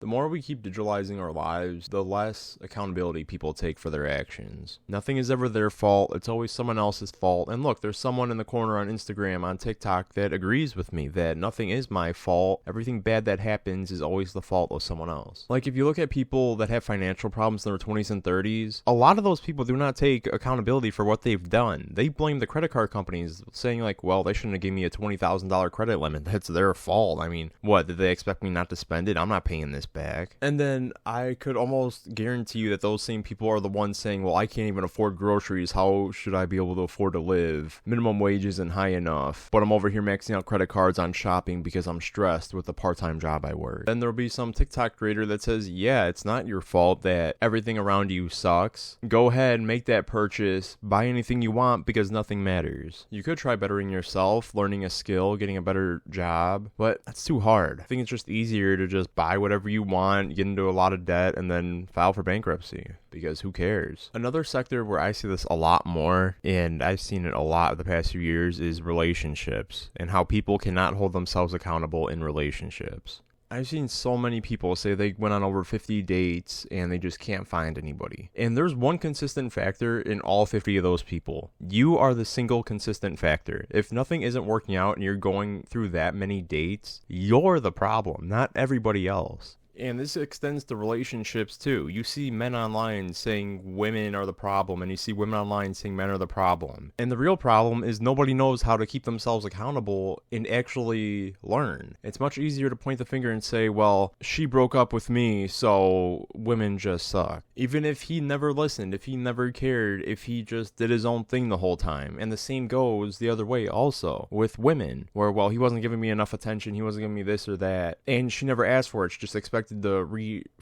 The more we keep digitalizing our lives, the less accountability people take for their actions. Nothing is ever their fault. It's always someone else's fault. And look, there's someone in the corner on Instagram, on TikTok that agrees with me that nothing is my fault. Everything bad that happens is always the fault of someone else. Like if you look at people that have financial problems in their 20s and 30s, a lot of those people do not take accountability for what they've done. They blame the credit card companies, saying like, well, they shouldn't have given me a $20,000 credit limit. That's their fault. I mean, what, did they expect me not to spend it? I'm not paying this back. And then I could almost guarantee you that those same people are the ones saying, well, I can't even afford groceries. How should I be able to afford to live? Minimum wage isn't high enough, but I'm over here maxing out credit cards on shopping because I'm stressed with the part-time job I work. Then there'll be some TikTok creator that says, yeah, it's not your fault that everything around you sucks. Go ahead, make that purchase, buy anything you want because nothing matters. You could try bettering yourself, learning a skill, getting a better job, but that's too hard. I think it's just easier to just buy whatever you want, get into a lot of debt, and then file for bankruptcy, because who cares? Another sector where I see this a lot more, and I've seen it a lot the past few years, is relationships, and how people cannot hold themselves accountable in relationships. I've seen so many people say they went on over 50 dates and they just can't find anybody. And there's one consistent factor in all 50 of those people. You are the single consistent factor. If nothing isn't working out and you're going through that many dates, you're the problem, not everybody else. And this extends to relationships too. You see men online saying women are the problem, and you see women online saying men are the problem. And the real problem is nobody knows how to keep themselves accountable and actually learn. It's much easier to point the finger and say, well, she broke up with me, so women just suck. Even if he never listened, if he never cared, if he just did his own thing the whole time. And the same goes the other way also with women, where, well, he wasn't giving me enough attention, he wasn't giving me this or that, and she never asked for it, she just expected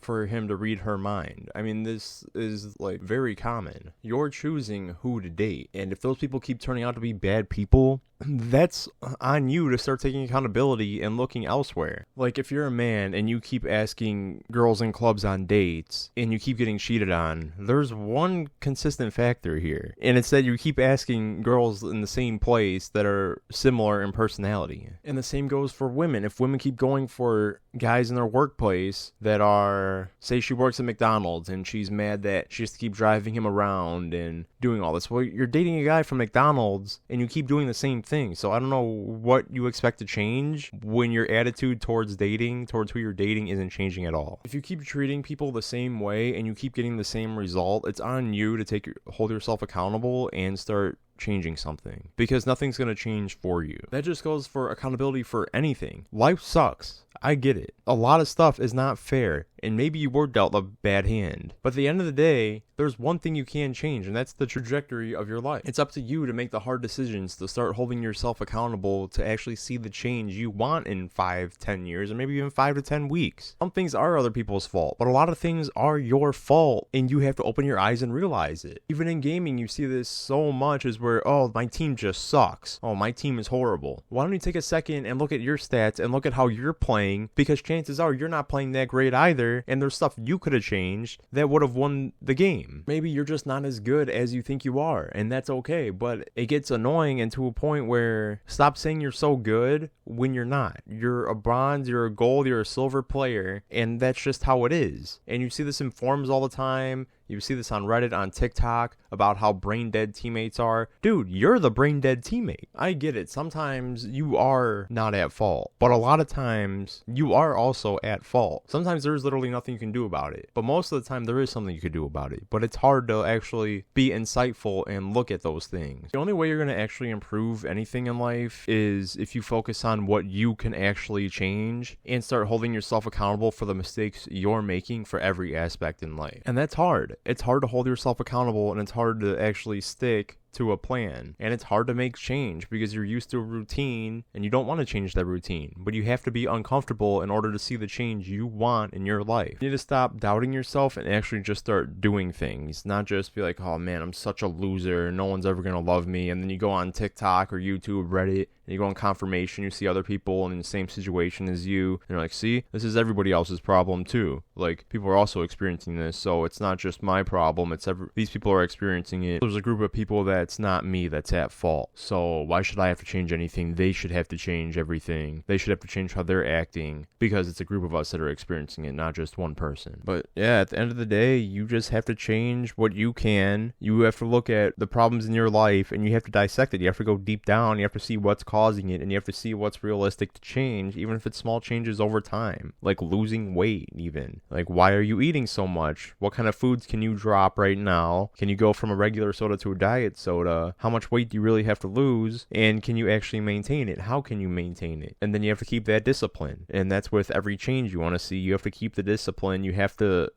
for him to read her mind. I mean, this is like very common. You're choosing who to date, and if those people keep turning out to be bad people, that's on you to start taking accountability and looking elsewhere. Like if you're a man and you keep asking girls in clubs on dates and you keep getting cheated on, there's one consistent factor here, and it's that you keep asking girls in the same place that are similar in personality. And the same goes for women. If women keep going for guys in their workplace that are, say she works at McDonald's and she's mad that she has to keep driving him around and doing all this, well, you're dating a guy from McDonald's and you keep doing the same thing. So I don't know what you expect to change when your attitude towards dating, towards who you're dating, isn't changing at all. If you keep treating people the same way and you keep getting the same result, it's on you to hold yourself accountable and start changing something, because nothing's going to change for you. That just goes for accountability for anything. Life sucks. I get it. A lot of stuff is not fair, and maybe you were dealt a bad hand. But at the end of the day, there's one thing you can change, and that's the trajectory of your life. It's up to you to make the hard decisions, to start holding yourself accountable, to actually see the change you want in 5-10 years, or maybe even 5 to 10 weeks. Some things are other people's fault, but a lot of things are your fault, and you have to open your eyes and realize it. Even in gaming, you see this so much, is where, oh, my team just sucks. Oh, my team is horrible. Why don't you take a second and look at your stats and look at how you're playing, because chances are you're not playing that great either, and there's stuff you could have changed that would have won the game. Maybe you're just not as good as you think you are, and that's okay, but it gets annoying and to a point where stop saying you're so good when you're not. You're a bronze, you're a gold, you're a silver player, and that's just how it is. And you see this in forums all the time. You see this on Reddit, on TikTok, about how brain dead teammates are. Dude, you're the brain dead teammate. I get it. Sometimes you are not at fault, but a lot of times you are also at fault. Sometimes there's literally nothing you can do about it, but most of the time there is something you could do about it. But it's hard to actually be insightful and look at those things. The only way you're going to actually improve anything in life is if you focus on what you can actually change and start holding yourself accountable for the mistakes you're making for every aspect in life. And that's hard. It's hard to hold yourself accountable, and it's hard to actually stick to a plan, and it's hard to make change because you're used to a routine and you don't want to change that routine, but you have to be uncomfortable in order to see the change you want in your life. You need to stop doubting yourself and actually just start doing things, not just be like, oh man, I'm such a loser, no one's ever gonna love me, and then you go on TikTok or YouTube, Reddit, and you go on Confirmation, you see other people in the same situation as you, and you're like, see, this is everybody else's problem too. Like, people are also experiencing this, so it's not just my problem. These people are experiencing it. There's a group of people that's not me that's at fault. So why should I have to change anything? They should have to change everything. They should have to change how they're acting because it's a group of us that are experiencing it, not just one person. But yeah, at the end of the day, you just have to change what you can. You have to look at the problems in your life and you have to dissect it. You have to go deep down. You have to see what's causing it and you have to see what's realistic to change, even if it's small changes over time, like losing weight even. Like, why are you eating so much? What kind of foods can you drop right now? Can you go from a regular soda to a diet soda? How much weight do you really have to lose? And can you actually maintain it? How can you maintain it? And then you have to keep that discipline. And that's with every change you want to see. You have to keep the discipline. You have to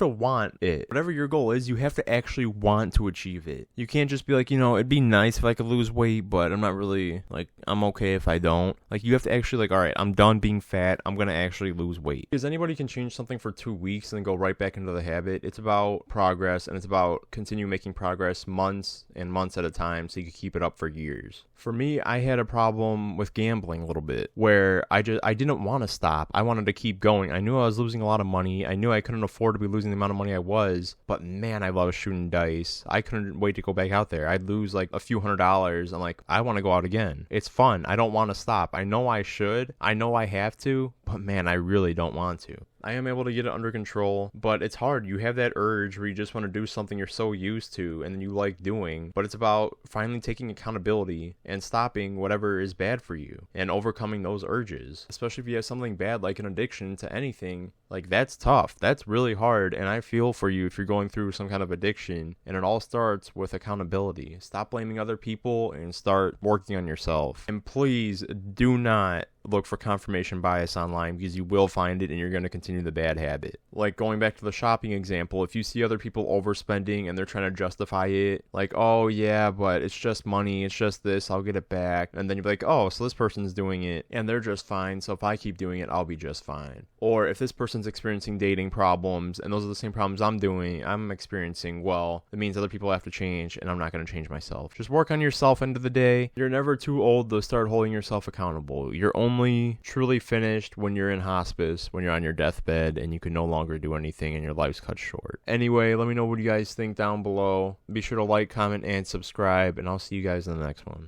want it. Whatever your goal is, you have to actually want to achieve it. You can't just be like, it'd be nice if I could lose weight, but I'm not really, I'm okay if I don't. Like, you have to actually, all right, I'm done being fat. I'm going to actually lose weight. Because anybody can change something for 2 weeks and then go right back into the habit. It's about progress, and it's about continue making progress months and months at a time so you can keep it up for years. For me, I had a problem with gambling a little bit where I didn't want to stop. I wanted to keep going. I knew I was losing a lot of money. I knew I couldn't afford to be losing the amount of money I was, but man, I love shooting dice. I couldn't wait to go back out there. I'd lose like a few $100s. I'm like, I want to go out again. It's fun. I don't want to stop. I know I should. I know I have to, but man, I really don't want to. I am able to get it under control, but it's hard. You have that urge where you just want to do something you're so used to and you like doing, but it's about finally taking accountability and stopping whatever is bad for you and overcoming those urges. Especially if you have something bad like an addiction to anything, like that's tough. That's really hard, and I feel for you if you're going through some kind of addiction, and it all starts with accountability. Stop blaming other people and start working on yourself. And please do not look for confirmation bias online, because you will find it and you're going to continue the bad habit. Like going back to the shopping example, if you see other people overspending and they're trying to justify it, like, oh yeah, but it's just money, it's just this, I'll get it back. And then you're like, oh, so this person's doing it and they're just fine, so if I keep doing it, I'll be just fine. Or if this person's experiencing dating problems and those are the same problems I'm experiencing, well, it means other people have to change and I'm not going to change myself. Just work on yourself. End of the day, you're never too old to start holding yourself accountable. You're only truly finished when you're in hospice, when you're on your deathbed and you can no longer do anything and your life's cut short. Anyway, let me know what you guys think down below. Be sure to like, comment, and subscribe, and I'll see you guys in the next one.